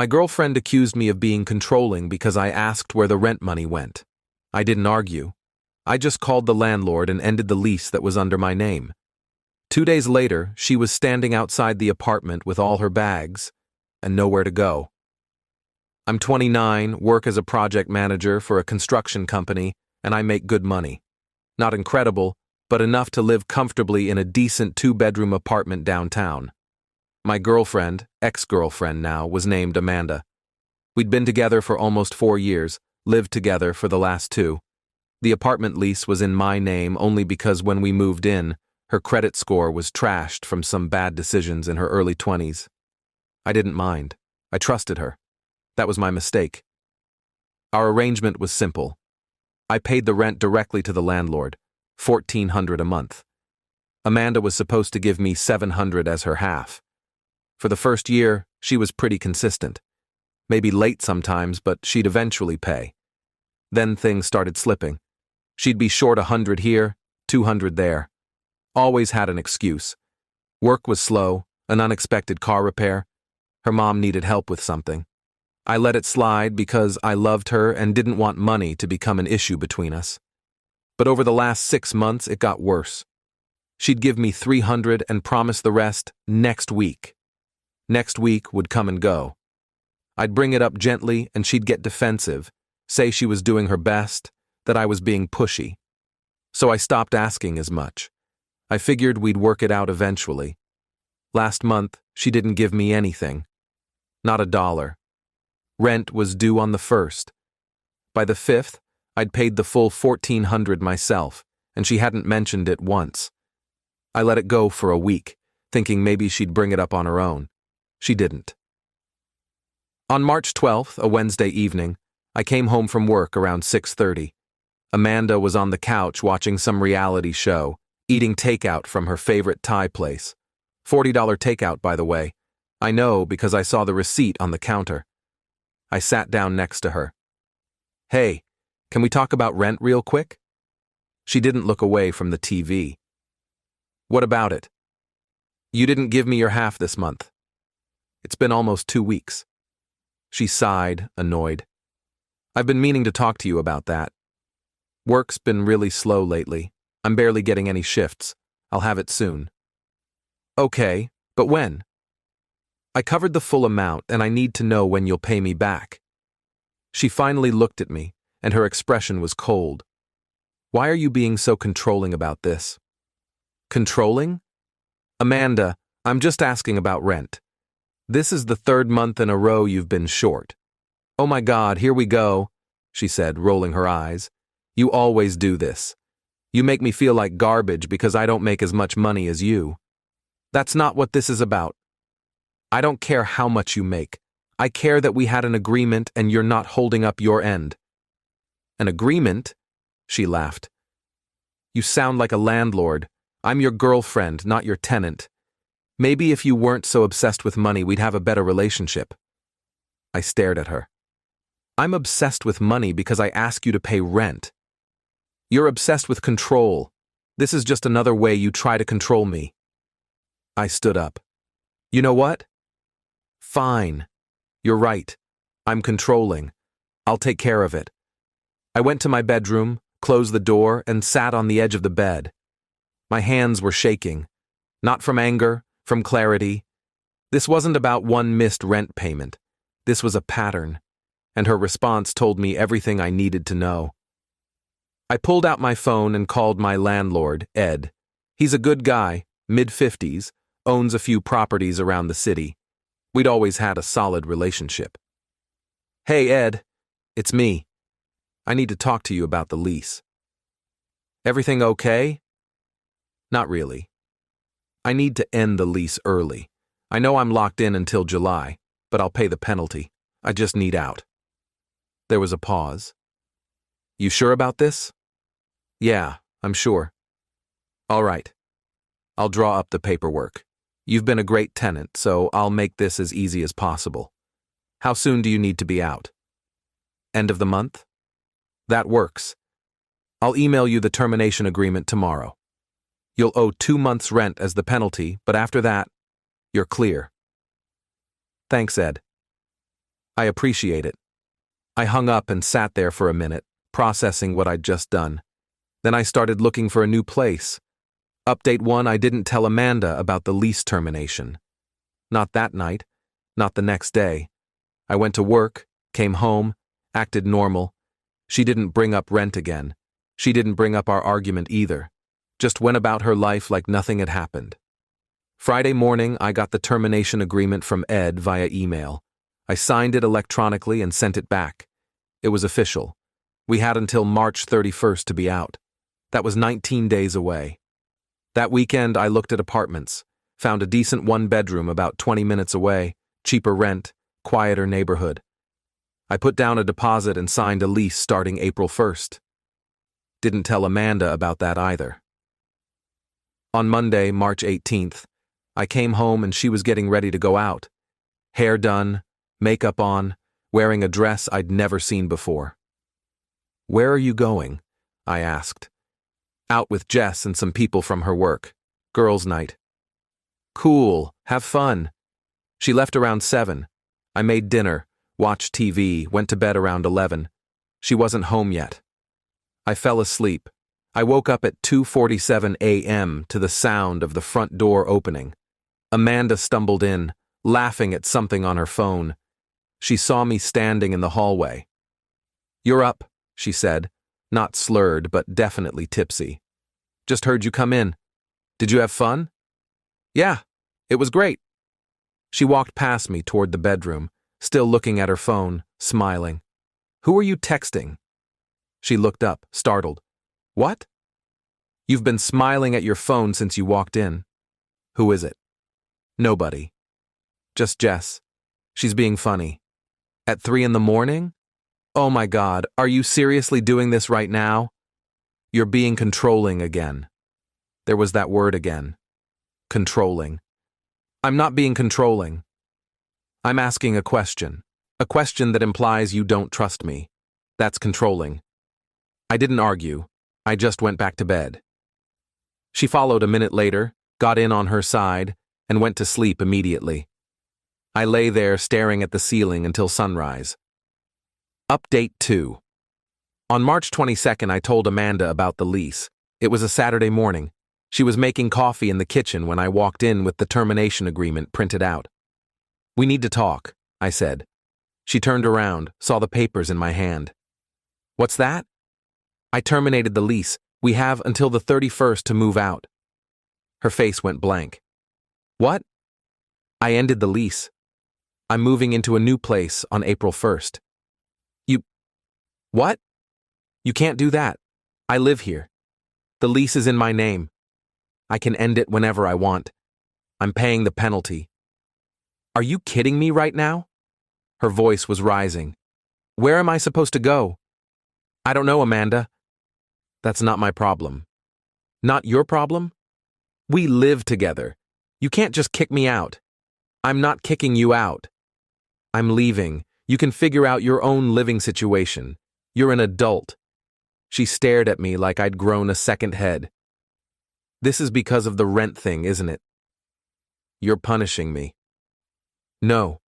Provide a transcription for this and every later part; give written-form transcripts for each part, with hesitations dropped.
My girlfriend accused me of being controlling because I asked where the rent money went. I didn't argue. I just called the landlord and ended the lease that was under my name. 2 days later, she was standing outside the apartment with all her bags and nowhere to go. I'm 29, work as a project manager for a construction company, and I make good money. Not incredible, but enough to live comfortably in a decent 2-bedroom apartment downtown. My girlfriend, ex-girlfriend now, was named Amanda. We'd been together for almost 4 years, lived together for the last 2. The apartment lease was in my name only because when we moved in, her credit score was trashed from some bad decisions in her early 20s. I didn't mind. I trusted her. That was my mistake. Our arrangement was simple. I paid the rent directly to the landlord, $1,400 a month. Amanda was supposed to give me $700 as her half. For the first year, she was pretty consistent. Maybe late sometimes, but she'd eventually pay. Then things started slipping. She'd be short $100 here, $200 there. Always had an excuse. Work was slow, an unexpected car repair. Her mom needed help with something. I let it slide because I loved her and didn't want money to become an issue between us. But over the last 6 months, it got worse. She'd give me $300 and promise the rest next week. Next week would come and go. I'd bring it up gently and she'd get defensive, say she was doing her best, that I was being pushy. So I stopped asking as much. I figured we'd work it out eventually. Last month, she didn't give me anything. Not $1. Rent was due on the 1st. By the 5th, I'd paid the full $1,400 myself, and she hadn't mentioned it once. I let it go for a week, thinking maybe she'd bring it up on her own. She didn't. On March 12th, a Wednesday evening, I came home from work around 6:30. Amanda was on the couch watching some reality show, eating takeout from her favorite Thai place. $40 takeout, by the way. I know because I saw the receipt on the counter. I sat down next to her. Hey, can we talk about rent real quick? She didn't look away from the TV. What about it? You didn't give me your half this month. It's been almost 2 weeks. She sighed, annoyed. I've been meaning to talk to you about that. Work's been really slow lately. I'm barely getting any shifts. I'll have it soon. Okay, but when? I covered the full amount and I need to know when you'll pay me back. She finally looked at me, and her expression was cold. Why are you being so controlling about this? Controlling? Amanda, I'm just asking about rent. This is the 3rd month in a row you've been short. Oh my God, here we go, she said, rolling her eyes. You always do this. You make me feel like garbage because I don't make as much money as you. That's not what this is about. I don't care how much you make. I care that we had an agreement and you're not holding up your end. An agreement? She laughed. You sound like a landlord. I'm your girlfriend, not your tenant. Maybe if you weren't so obsessed with money, we'd have a better relationship. I stared at her. I'm obsessed with money because I ask you to pay rent. You're obsessed with control. This is just another way you try to control me. I stood up. You know what? Fine. You're right. I'm controlling. I'll take care of it. I went to my bedroom, closed the door, and sat on the edge of the bed. My hands were shaking. Not from anger, from clarity. This wasn't about one missed rent payment. This was a pattern, and her response told me everything I needed to know. I pulled out my phone and called my landlord, Ed. He's a good guy, mid-50s, owns a few properties around the city. We'd always had a solid relationship. Hey, Ed, it's me. I need to talk to you about the lease. Everything okay? Not really. I need to end the lease early. I know I'm locked in until July, but I'll pay the penalty. I just need out. There was a pause. You sure about this? Yeah, I'm sure. All right. I'll draw up the paperwork. You've been a great tenant, so I'll make this as easy as possible. How soon do you need to be out? End of the month? That works. I'll email you the termination agreement tomorrow. You'll owe 2 months' rent as the penalty, but after that, you're clear. Thanks, Ed. I appreciate it. I hung up and sat there for a minute, processing what I'd just done. Then I started looking for a new place. Update 1: I didn't tell Amanda about the lease termination. Not that night, not the next day. I went to work, came home, acted normal. She didn't bring up rent again. She didn't bring up our argument either. Just went about her life like nothing had happened. Friday morning, I got the termination agreement from Ed via email. I signed it electronically and sent it back. It was official. We had until March 31st to be out. That was 19 days away. That weekend, I looked at apartments, found a decent one-bedroom about 20 minutes away, cheaper rent, quieter neighborhood. I put down a deposit and signed a lease starting April 1st. Didn't tell Amanda about that either. On Monday, March 18th, I came home and she was getting ready to go out. Hair done, makeup on, wearing a dress I'd never seen before. "Where are you going?" I asked. "Out with Jess and some people from her work. Girls' night." "Cool, have fun." She left around 7. I made dinner, watched TV, went to bed around 11. She wasn't home yet. I fell asleep. I woke up at 2:47 a.m. to the sound of the front door opening. Amanda stumbled in, laughing at something on her phone. She saw me standing in the hallway. "You're up," she said, not slurred but definitely tipsy. "Just heard you come in. Did you have fun?" "Yeah, it was great." She walked past me toward the bedroom, still looking at her phone, smiling. "Who are you texting?" She looked up, startled. "What?" "You've been smiling at your phone since you walked in." "Who is it?" "Nobody. Just Jess. She's being funny." "At 3 in the morning? Oh my God, are you seriously doing this right now?" "You're being controlling again." There was that word again. Controlling. "I'm not being controlling. I'm asking a question that implies you don't trust me. That's controlling." I didn't argue. I just went back to bed. She followed a minute later, got in on her side, and went to sleep immediately. I lay there staring at the ceiling until sunrise. Update 2. On March 22nd, I told Amanda about the lease. It was a Saturday morning. She was making coffee in the kitchen when I walked in with the termination agreement printed out. "We need to talk," I said. She turned around, saw the papers in my hand. "What's that?" "I terminated the lease. We have until the 31st to move out." Her face went blank. "What?" "I ended the lease. I'm moving into a new place on April 1st. "You... what?" "You can't do that. I live here. The lease is in my name. I can end it whenever I want. I'm paying the penalty." "Are you kidding me right now?" Her voice was rising. "Where am I supposed to go?" "I don't know, Amanda." "That's not my problem." "Not your problem?" "We live together. You can't just kick me out." "I'm not kicking you out. I'm leaving. You can figure out your own living situation. You're an adult." She stared at me like I'd grown a second head. "This is because of the rent thing, isn't it?" "You're punishing me." "No.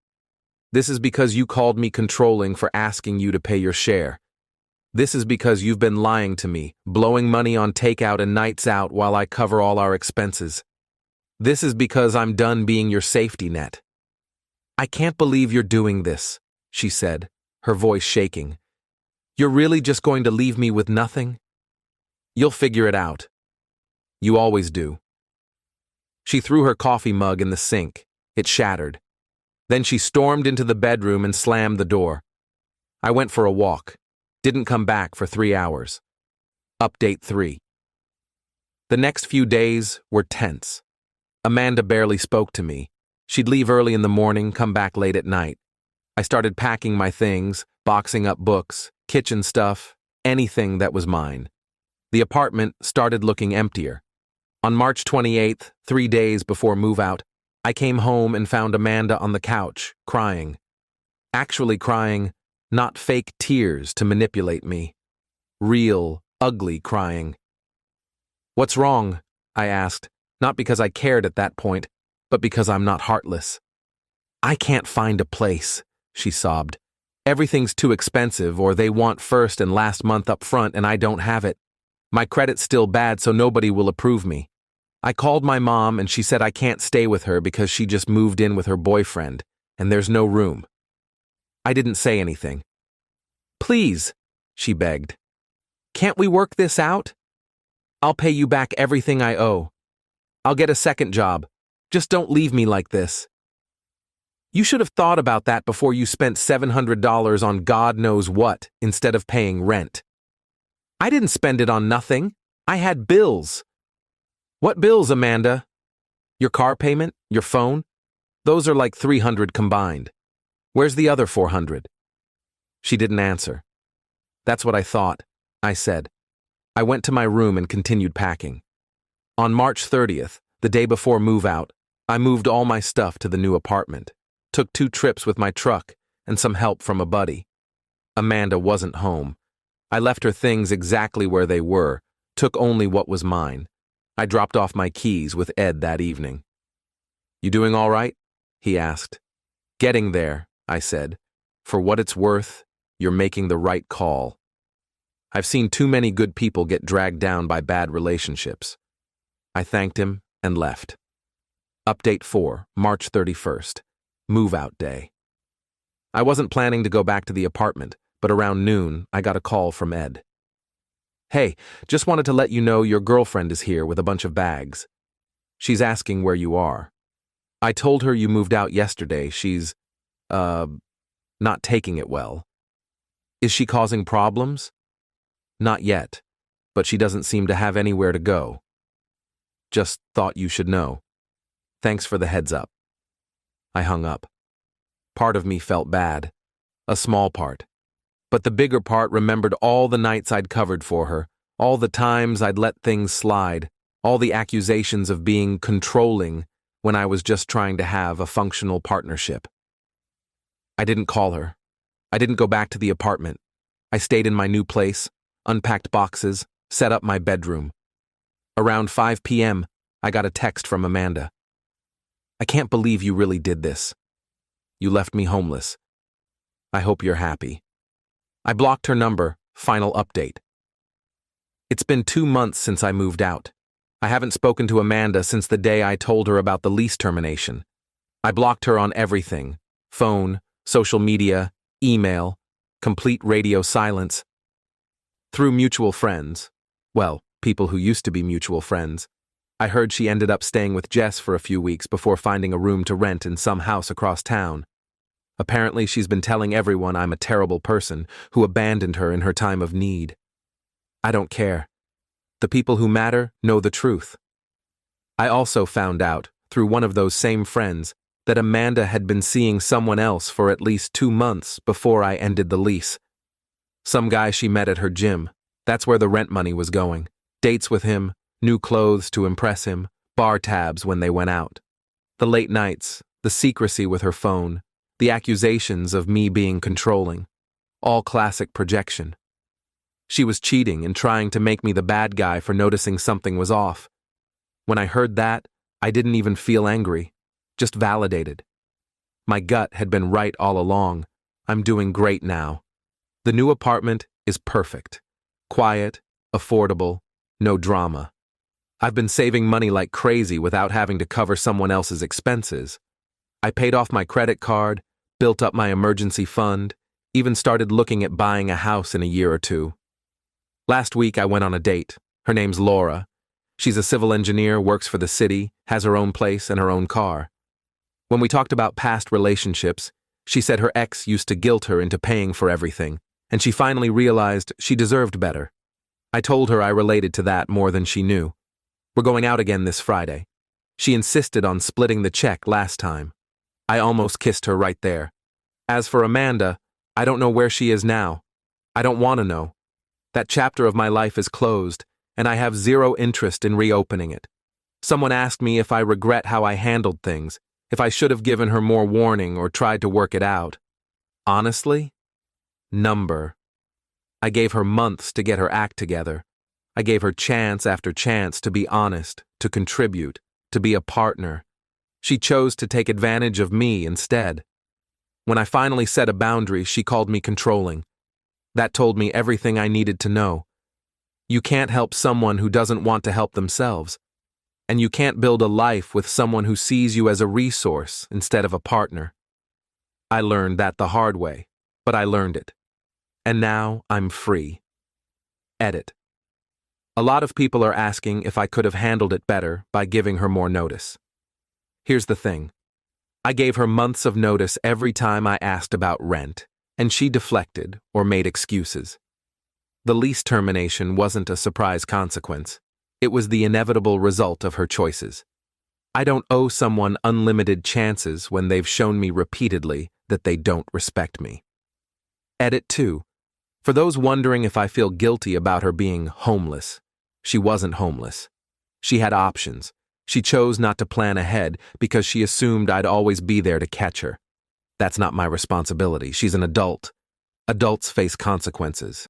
This is because you called me controlling for asking you to pay your share. This is because you've been lying to me, blowing money on takeout and nights out while I cover all our expenses. This is because I'm done being your safety net." "I can't believe you're doing this," she said, her voice shaking. "You're really just going to leave me with nothing?" "You'll figure it out. You always do." She threw her coffee mug in the sink. It shattered. Then she stormed into the bedroom and slammed the door. I went for a walk. Didn't come back for 3 hours. Update 3. The next few days were tense. Amanda barely spoke to me. She'd leave early in the morning, come back late at night. I started packing my things, boxing up books, kitchen stuff, anything that was mine. The apartment started looking emptier. On March 28th, 3 days before move-out, I came home and found Amanda on the couch, crying. Actually crying, not fake tears to manipulate me. Real, ugly crying. "What's wrong?" I asked, not because I cared at that point, but because I'm not heartless. "I can't find a place," she sobbed. Everything's too expensive, or they want first and last month up front and I don't have it. My credit's still bad, so nobody will approve me. I called my mom and she said I can't stay with her because she just moved in with her boyfriend and there's no room. I didn't say anything. Please, she begged. Can't we work this out? I'll pay you back everything I owe. I'll get a second job. Just don't leave me like this. You should have thought about that before you spent $700 on God knows what instead of paying rent. I didn't spend it on nothing. I had bills. What bills, Amanda? Your car payment? Your phone? Those are like $300 combined. Where's the other $400? She didn't answer. That's what I thought, I said. I went to my room and continued packing. On March 30th, the day before move-out, I moved all my stuff to the new apartment, took 2 trips with my truck and some help from a buddy. Amanda wasn't home. I left her things exactly where they were, took only what was mine. I dropped off my keys with Ed that evening. You doing all right? He asked. Getting there, I said. For what it's worth, you're making the right call. I've seen too many good people get dragged down by bad relationships. I thanked him and left. Update 4, March 31st, move-out day. I wasn't planning to go back to the apartment, but around noon, I got a call from Ed. Hey, just wanted to let you know your girlfriend is here with a bunch of bags. She's asking where you are. I told her you moved out yesterday. She's, not taking it well. Is she causing problems? Not yet, but she doesn't seem to have anywhere to go. Just thought you should know. Thanks for the heads up. I hung up. Part of me felt bad. A small part. But the bigger part remembered all the nights I'd covered for her, all the times I'd let things slide, all the accusations of being controlling when I was just trying to have a functional partnership. I didn't call her. I didn't go back to the apartment. I stayed in my new place, unpacked boxes, set up my bedroom. Around 5 p.m., I got a text from Amanda. I can't believe you really did this. You left me homeless. I hope you're happy. I blocked her number, final update. It's been 2 months since I moved out. I haven't spoken to Amanda since the day I told her about the lease termination. I blocked her on everything: phone, social media, email, complete radio silence. Through mutual friends, well, people who used to be mutual friends, I heard she ended up staying with Jess for a few weeks before finding a room to rent in some house across town. Apparently, she's been telling everyone I'm a terrible person who abandoned her in her time of need. I don't care. The people who matter know the truth. I also found out, through one of those same friends, that Amanda had been seeing someone else for at least 2 months before I ended the lease. Some guy she met at her gym. That's where the rent money was going. Dates with him, new clothes to impress him, bar tabs when they went out. The late nights, the secrecy with her phone, the accusations of me being controlling. All classic projection. She was cheating and trying to make me the bad guy for noticing something was off. When I heard that, I didn't even feel angry, just validated. My gut had been right all along. I'm doing great now. The new apartment is perfect. Quiet, affordable, no drama. I've been saving money like crazy without having to cover someone else's expenses. I paid off my credit card, built up my emergency fund, even started looking at buying a house in a year or 2. Last week I went on a date. Her name's Laura. She's a civil engineer, works for the city, has her own place and her own car. When we talked about past relationships, she said her ex used to guilt her into paying for everything, and she finally realized she deserved better. I told her I related to that more than she knew. We're going out again this Friday. She insisted on splitting the check last time. I almost kissed her right there. As for Amanda, I don't know where she is now. I don't want to know. That chapter of my life is closed, and I have zero interest in reopening it. Someone asked me if I regret how I handled things, if I should have given her more warning or tried to work it out. Honestly? Number. I gave her months to get her act together. I gave her chance after chance to be honest, to contribute, to be a partner. She chose to take advantage of me instead. When I finally set a boundary, she called me controlling. That told me everything I needed to know. You can't help someone who doesn't want to help themselves. And you can't build a life with someone who sees you as a resource instead of a partner. I learned that the hard way, but I learned it. And now I'm free. Edit. A lot of people are asking if I could have handled it better by giving her more notice. Here's the thing. I gave her months of notice every time I asked about rent, and she deflected or made excuses. The lease termination wasn't a surprise consequence. It was the inevitable result of her choices. I don't owe someone unlimited chances when they've shown me repeatedly that they don't respect me. Edit 2. For those wondering if I feel guilty about her being homeless, she wasn't homeless. She had options. She chose not to plan ahead because she assumed I'd always be there to catch her. That's not my responsibility. She's an adult. Adults face consequences,